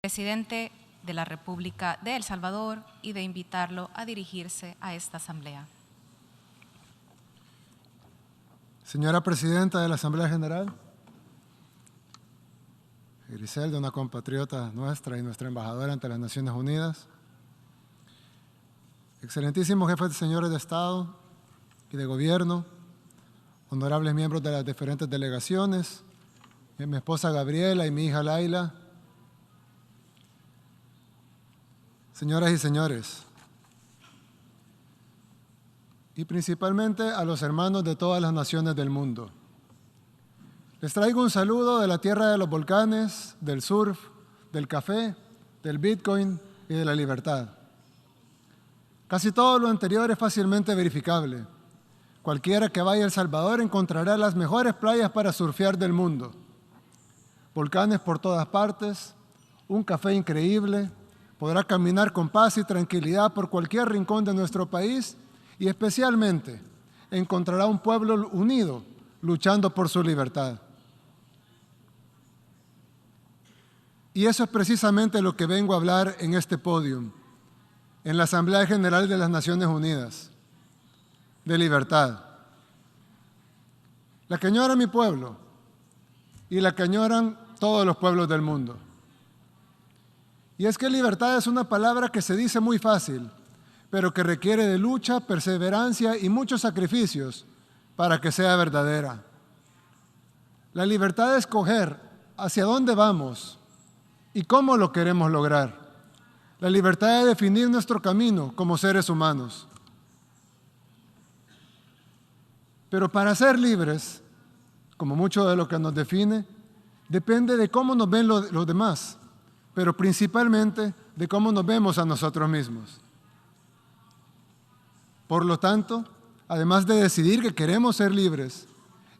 presidente de la República de El Salvador y de invitarlo a dirigirse a esta asamblea. Señora Presidenta de la Asamblea General, Griselda, una compatriota nuestra y nuestra embajadora ante las Naciones Unidas, excelentísimos jefes de señores de Estado y de Gobierno, honorables miembros de las diferentes delegaciones, mi esposa Gabriela y mi hija Laila, señoras y señores, y principalmente a los hermanos de todas las naciones del mundo. Les traigo un saludo de la tierra de los volcanes, del surf, del café, del Bitcoin y de la libertad. Casi todo lo anterior es fácilmente verificable. Cualquiera que vaya a El Salvador encontrará las mejores playas para surfear del mundo. Volcanes por todas partes, un café increíble, podrá caminar con paz y tranquilidad por cualquier rincón de nuestro país y especialmente encontrará un pueblo unido luchando por su libertad. Y eso es precisamente lo que vengo a hablar en este podio, en la Asamblea General de las Naciones Unidas, de libertad. La que añora mi pueblo y la que añoran todos los pueblos del mundo. Y es que libertad es una palabra que se dice muy fácil, pero que requiere de lucha, perseverancia y muchos sacrificios para que sea verdadera. La libertad de escoger hacia dónde vamos y cómo lo queremos lograr. La libertad de definir nuestro camino como seres humanos. Pero para ser libres, como mucho de lo que nos define, depende de cómo nos ven los demás, pero principalmente de cómo nos vemos a nosotros mismos. Por lo tanto, además de decidir que queremos ser libres,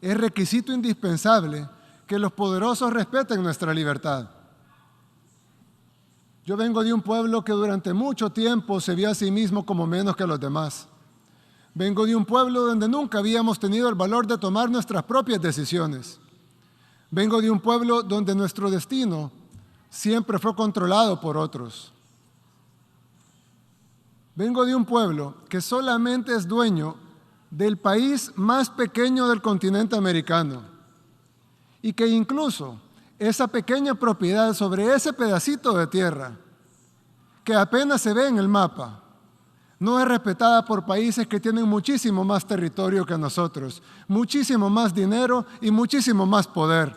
es requisito indispensable que los poderosos respeten nuestra libertad. Yo vengo de un pueblo que durante mucho tiempo se vio a sí mismo como menos que los demás. Vengo de un pueblo donde nunca habíamos tenido el valor de tomar nuestras propias decisiones. Vengo de un pueblo donde nuestro destino siempre fue controlado por otros. Vengo de un pueblo que solamente es dueño del país más pequeño del continente americano y que incluso esa pequeña propiedad sobre ese pedacito de tierra, que apenas se ve en el mapa, no es respetada por países que tienen muchísimo más territorio que nosotros, muchísimo más dinero y muchísimo más poder,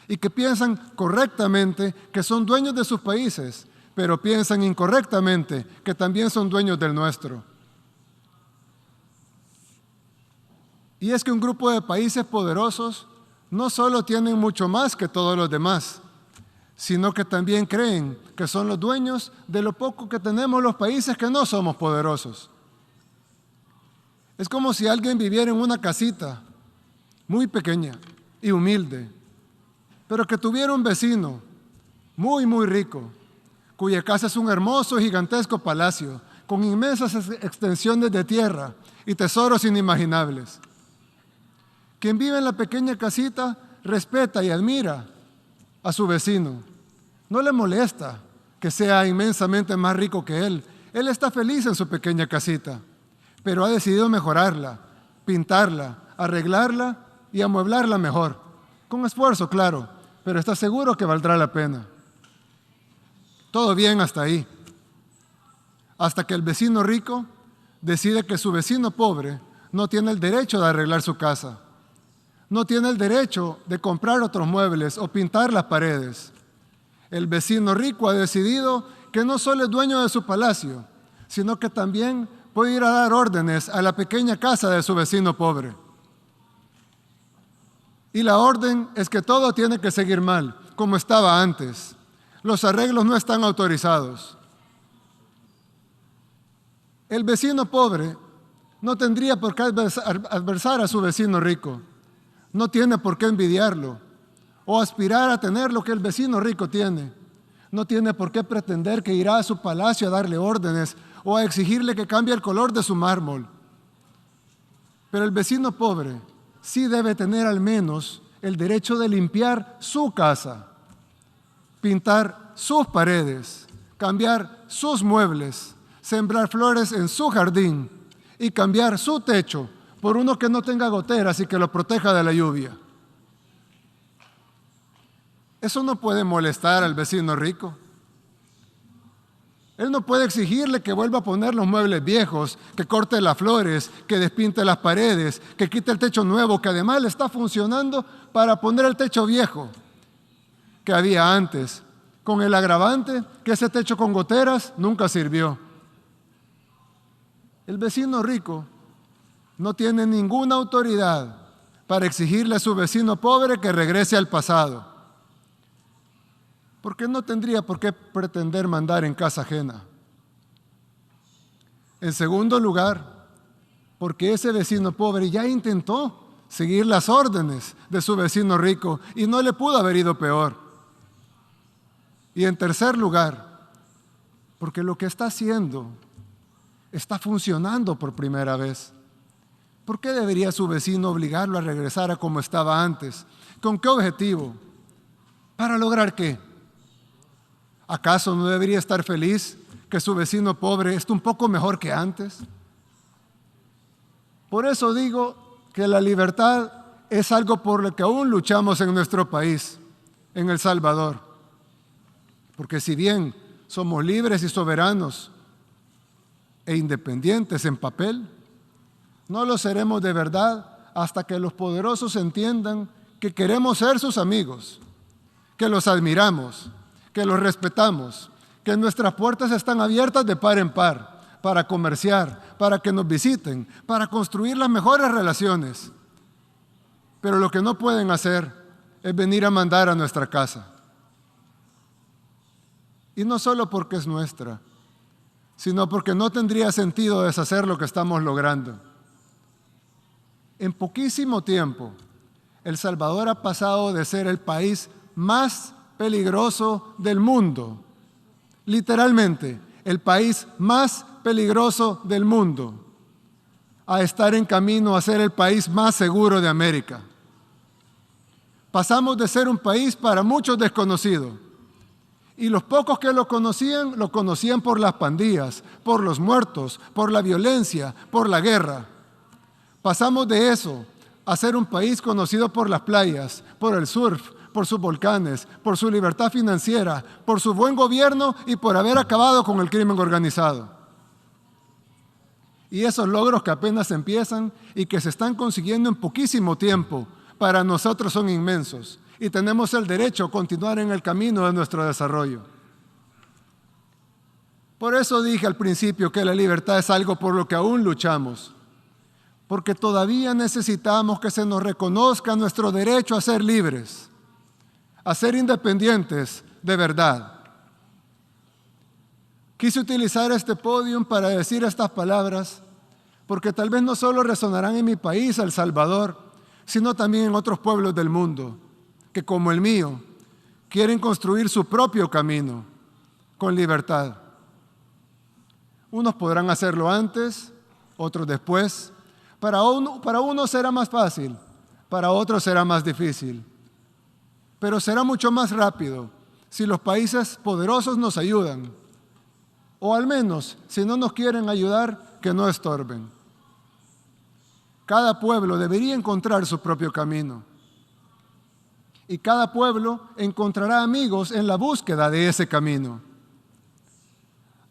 y que piensan correctamente que son dueños de sus países, pero piensan incorrectamente que también son dueños del nuestro. Y es que un grupo de países poderosos no solo tienen mucho más que todos los demás, sino que también creen que son los dueños de lo poco que tenemos los países que no somos poderosos. Es como si alguien viviera en una casita muy pequeña y humilde, pero que tuviera un vecino muy, muy rico, cuya casa es un hermoso, gigantesco palacio, con inmensas extensiones de tierra y tesoros inimaginables. Quien vive en la pequeña casita respeta y admira a su vecino. No le molesta que sea inmensamente más rico que él. Él está feliz en su pequeña casita, pero ha decidido mejorarla, pintarla, arreglarla y amueblarla mejor. Con esfuerzo, claro, pero está seguro que valdrá la pena. Todo bien hasta ahí. Hasta que el vecino rico decide que su vecino pobre no tiene el derecho de arreglar su casa. No tiene el derecho de comprar otros muebles o pintar las paredes. El vecino rico ha decidido que no solo es dueño de su palacio, sino que también puede ir a dar órdenes a la pequeña casa de su vecino pobre. Y la orden es que todo tiene que seguir mal, como estaba antes. Los arreglos no están autorizados. El vecino pobre no tendría por qué adversar a su vecino rico. No tiene por qué envidiarlo o aspirar a tener lo que el vecino rico tiene. No tiene por qué pretender que irá a su palacio a darle órdenes o a exigirle que cambie el color de su mármol. Pero el vecino pobre sí debe tener al menos el derecho de limpiar su casa, pintar sus paredes, cambiar sus muebles, sembrar flores en su jardín y cambiar su techo por uno que no tenga goteras y que lo proteja de la lluvia. Eso no puede molestar al vecino rico. Él no puede exigirle que vuelva a poner los muebles viejos, que corte las flores, que despinte las paredes, que quite el techo nuevo, que además le está funcionando para poner el techo viejo que había antes, con el agravante que ese techo con goteras nunca sirvió. El vecino rico no tiene ninguna autoridad para exigirle a su vecino pobre que regrese al pasado, porque no tendría por qué pretender mandar en casa ajena. En segundo lugar, porque ese vecino pobre ya intentó seguir las órdenes de su vecino rico y no le pudo haber ido peor. Y en tercer lugar, porque lo que está haciendo está funcionando por primera vez. ¿Por qué debería su vecino obligarlo a regresar a como estaba antes? ¿Con qué objetivo? ¿Para lograr qué? ¿Acaso no debería estar feliz que su vecino pobre esté un poco mejor que antes? Por eso digo que la libertad es algo por lo que aún luchamos en nuestro país, en El Salvador. Porque si bien somos libres y soberanos e independientes en papel, no lo seremos de verdad hasta que los poderosos entiendan que queremos ser sus amigos, que los admiramos, que los respetamos, que nuestras puertas están abiertas de par en par para comerciar, para que nos visiten, para construir las mejores relaciones. Pero lo que no pueden hacer es venir a mandar a nuestra casa. Y no solo porque es nuestra, sino porque no tendría sentido deshacer lo que estamos logrando. En poquísimo tiempo, El Salvador ha pasado de ser el país más peligroso del mundo, literalmente, el país más peligroso del mundo, a estar en camino a ser el país más seguro de América. Pasamos de ser un país para muchos desconocido, y los pocos que lo conocían por las pandillas, por los muertos, por la violencia, por la guerra. Pasamos de eso a ser un país conocido por las playas, por el surf, por sus volcanes, por su libertad financiera, por su buen gobierno y por haber acabado con el crimen organizado. Y esos logros que apenas empiezan y que se están consiguiendo en poquísimo tiempo, para nosotros son inmensos y tenemos el derecho a continuar en el camino de nuestro desarrollo. Por eso dije al principio que la libertad es algo por lo que aún luchamos, porque todavía necesitamos que se nos reconozca nuestro derecho a ser libres, a ser independientes de verdad. Quise utilizar este podio para decir estas palabras, porque tal vez no solo resonarán en mi país, El Salvador, sino también en otros pueblos del mundo, que como el mío, quieren construir su propio camino con libertad. Unos podrán hacerlo antes, otros después. Para unos será más fácil, para otros será más difícil. Pero será mucho más rápido si los países poderosos nos ayudan, o al menos, si no nos quieren ayudar, que no estorben. Cada pueblo debería encontrar su propio camino, y cada pueblo encontrará amigos en la búsqueda de ese camino.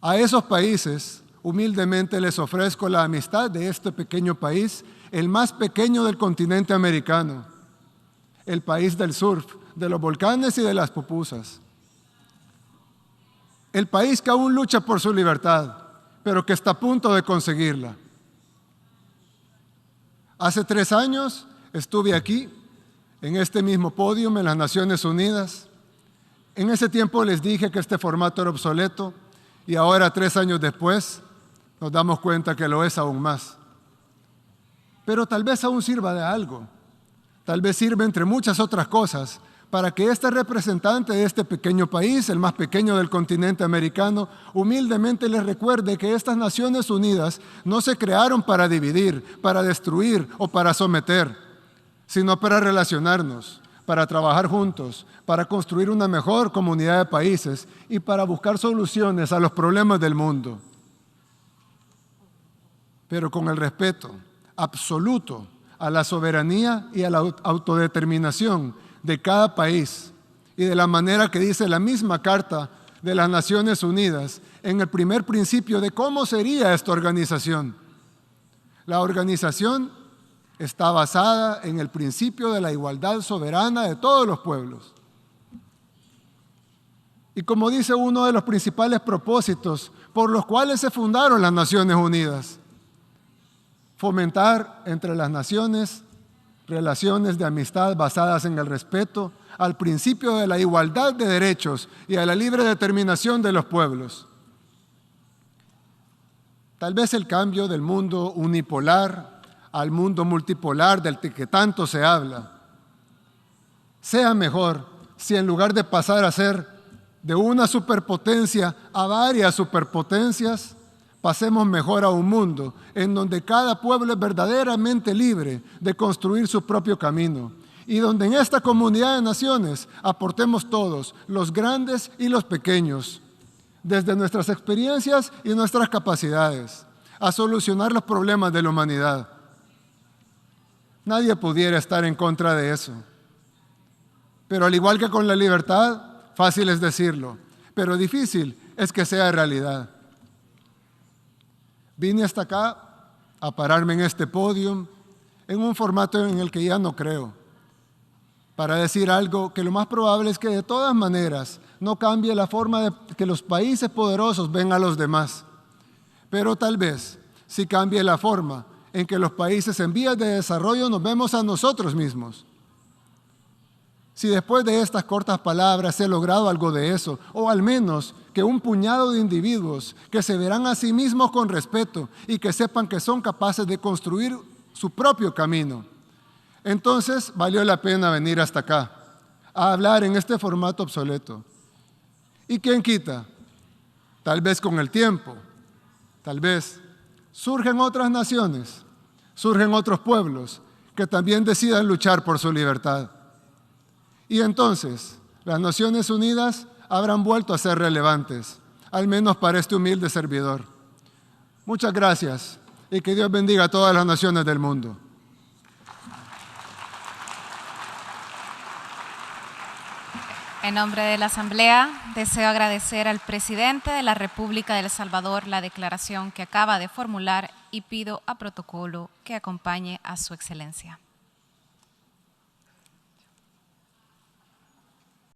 A esos países, humildemente les ofrezco la amistad de este pequeño país, el más pequeño del continente americano, el país del surf, de los volcanes y de las pupusas. El país que aún lucha por su libertad, pero que está a punto de conseguirla. Hace 3 años estuve aquí, en este mismo podio en las Naciones Unidas. En ese tiempo les dije que este formato era obsoleto y ahora, 3 años después, nos damos cuenta que lo es aún más. Pero tal vez aún sirva de algo. Tal vez sirve, entre muchas otras cosas, para que este representante de este pequeño país, el más pequeño del continente americano, humildemente les recuerde que estas Naciones Unidas no se crearon para dividir, para destruir o para someter, sino para relacionarnos, para trabajar juntos, para construir una mejor comunidad de países y para buscar soluciones a los problemas del mundo. Pero con el respeto absoluto a la soberanía y a la autodeterminación de cada país y de la manera que dice la misma Carta de las Naciones Unidas en el primer principio de cómo sería esta organización. La organización está basada en el principio de la igualdad soberana de todos los pueblos. Y como dice uno de los principales propósitos por los cuales se fundaron las Naciones Unidas, fomentar entre las naciones relaciones de amistad basadas en el respeto al principio de la igualdad de derechos y a la libre determinación de los pueblos. Tal vez el cambio del mundo unipolar al mundo multipolar del que tanto se habla sea mejor si en lugar de pasar a ser de una superpotencia a varias superpotencias, pasemos mejor a un mundo en donde cada pueblo es verdaderamente libre de construir su propio camino y donde en esta comunidad de naciones aportemos todos, los grandes y los pequeños, desde nuestras experiencias y nuestras capacidades, a solucionar los problemas de la humanidad. Nadie pudiera estar en contra de eso. Pero al igual que con la libertad, fácil es decirlo, pero difícil es que sea realidad. Vine hasta acá a pararme en este podio, en un formato en el que ya no creo, para decir algo que lo más probable es que de todas maneras no cambie la forma de que los países poderosos ven a los demás, pero tal vez sí cambie la forma en que los países en vías de desarrollo nos vemos a nosotros mismos. Si después de estas cortas palabras he logrado algo de eso, o al menos que un puñado de individuos que se verán a sí mismos con respeto y que sepan que son capaces de construir su propio camino, entonces valió la pena venir hasta acá, a hablar en este formato obsoleto. ¿Y quién quita? Tal vez con el tiempo, tal vez surgen otras naciones, surgen otros pueblos que también decidan luchar por su libertad. Y entonces las Naciones Unidas habrán vuelto a ser relevantes, al menos para este humilde servidor. Muchas gracias y que Dios bendiga a todas las naciones del mundo. En nombre de la Asamblea, deseo agradecer al presidente de la República de El Salvador la declaración que acaba de formular y pido a protocolo que acompañe a su excelencia.